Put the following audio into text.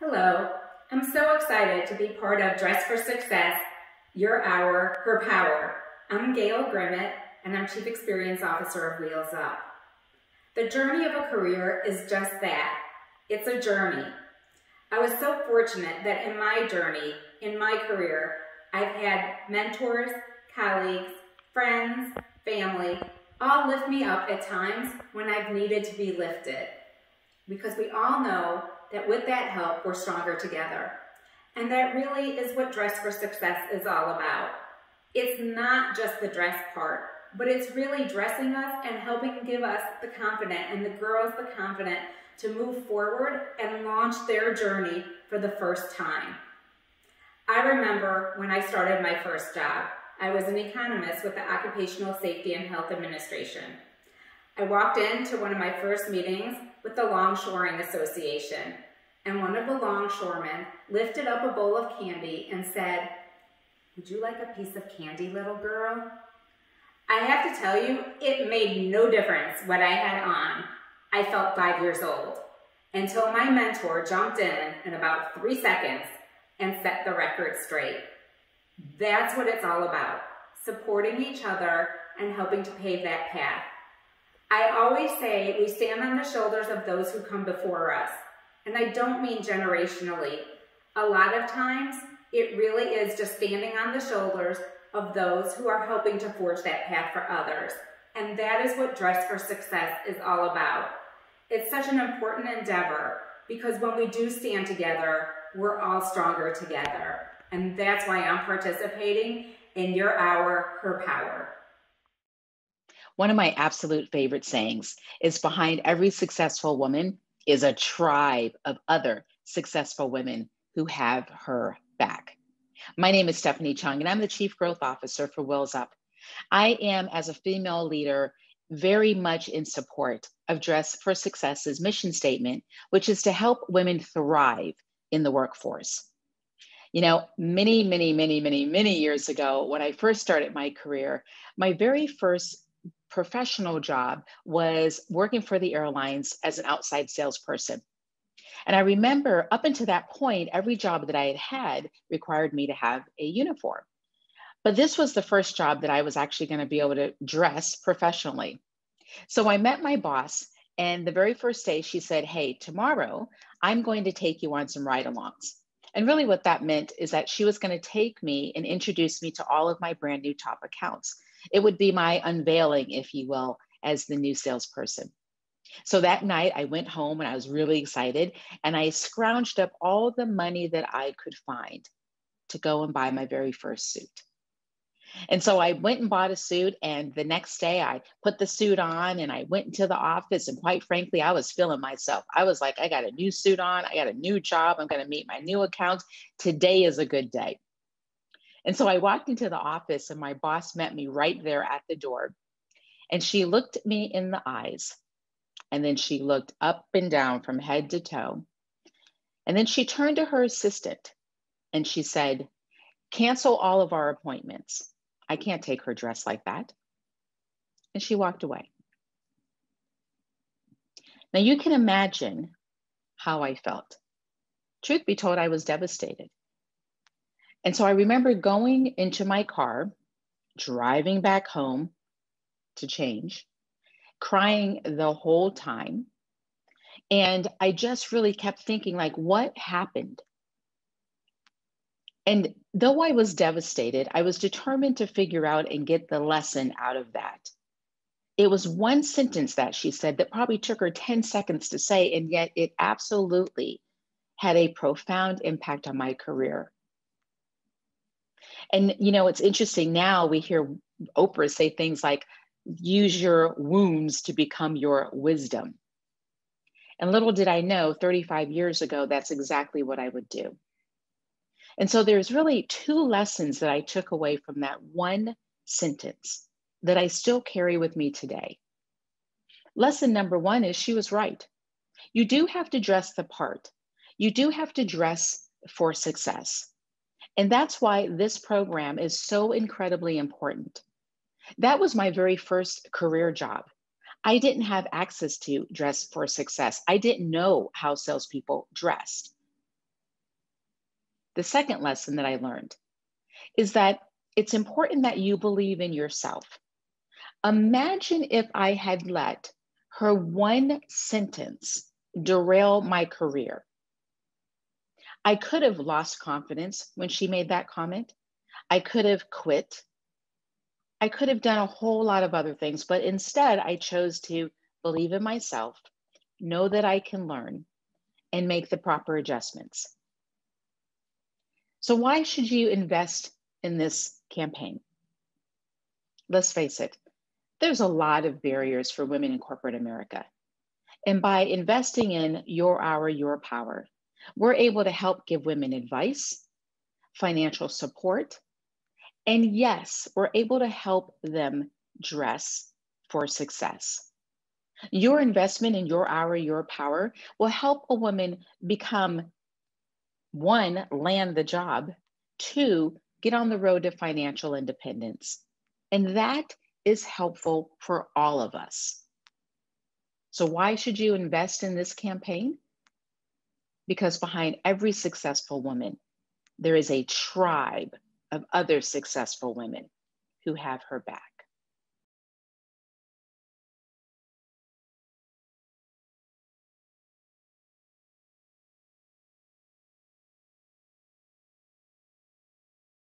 Hello, I'm so excited to be part of Dress for Success, Your Hour, Her Power. I'm Gail Grimmett, and I'm Chief Experience Officer of Wheels Up. The journey of a career is just that. It's a journey. I was so fortunate that in my journey, in my career, I've had mentors, colleagues, friends, family, all lift me up at times when I've needed to be lifted. Because we all know that with that help, we're stronger together. And that really is what Dress for Success is all about. It's not just the dress part, but it's really dressing us and helping give us the confidence and the girls the confidence to move forward and launch their journey for the first time. I remember when I started my first job, I was an economist with the Occupational Safety and Health Administration. I walked into one of my first meetings with the Longshoring Association, and one of the longshoremen lifted up a bowl of candy and said, "Would you like a piece of candy, little girl?" I have to tell you, it made no difference what I had on. I felt 5 years old, until my mentor jumped in about 3 seconds and set the record straight. That's what it's all about, supporting each other and helping to pave that path. I always say we stand on the shoulders of those who come before us. And I don't mean generationally. A lot of times, it really is just standing on the shoulders of those who are helping to forge that path for others. And that is what Dress for Success is all about. It's such an important endeavor because when we do stand together, we're all stronger together. And that's why I'm participating in Your Hour, Her Power. One of my absolute favorite sayings is behind every successful woman is a tribe of other successful women who have her back. My name is Stephanie Chung, and I'm the Chief Growth Officer for Wheels Up. I am, as a female leader, very much in support of Dress for Success's mission statement, which is to help women thrive in the workforce. You know, many years ago, when I first started my career, my very first professional job was working for the airlines as an outside salesperson. And I remember up until that point, every job that I had had required me to have a uniform. But this was the first job that I was actually going to be able to dress professionally. So I met my boss, and the very first day she said, "Hey, tomorrow I'm going to take you on some ride-alongs." And really what that meant is that she was going to take me and introduce me to all of my brand new top accounts. It would be my unveiling, if you will, as the new salesperson. So that night I went home and I was really excited, and I scrounged up all the money that I could find to go and buy my very first suit. And so I went and bought a suit, and the next day I put the suit on and I went into the office, and quite frankly, I was feeling myself. I was like, I got a new suit on, I got a new job, I'm going to meet my new accounts. Today is a good day. And so I walked into the office, and my boss met me right there at the door. And she looked me in the eyes, and then she looked up and down from head to toe. And then she turned to her assistant and she said, "Cancel all of our appointments. I can't take her dressed like that." And she walked away. Now you can imagine how I felt. Truth be told, I was devastated. And so I remember going into my car, driving back home to change, crying the whole time. And I just really kept thinking, like, what happened? And though I was devastated, I was determined to figure out and get the lesson out of that. It was one sentence that she said that probably took her 10 seconds to say, and yet it absolutely had a profound impact on my career. And, you know, it's interesting now we hear Oprah say things like, use your wounds to become your wisdom. And little did I know 35 years ago, that's exactly what I would do. And so there's really two lessons that I took away from that one sentence that I still carry with me today. Lesson number one is she was right. You do have to dress the part. You do have to dress for success. And that's why this program is so incredibly important. That was my very first career job. I didn't have access to Dress for Success. I didn't know how salespeople dressed. The second lesson that I learned is that it's important that you believe in yourself. Imagine if I had let her one sentence derail my career. I could have lost confidence when she made that comment. I could have quit. I could have done a whole lot of other things, but instead I chose to believe in myself, know that I can learn, and make the proper adjustments. So why should you invest in this campaign? Let's face it, there's a lot of barriers for women in corporate America. And by investing in Your Hour, Your Power, we're able to help give women advice, financial support, and yes, we're able to help them dress for success. Your investment in Your Hour, Your Power will help a woman become, one, land the job, two, get on the road to financial independence. And that is helpful for all of us. So why should you invest in this campaign? Because behind every successful woman, there is a tribe of other successful women who have her back.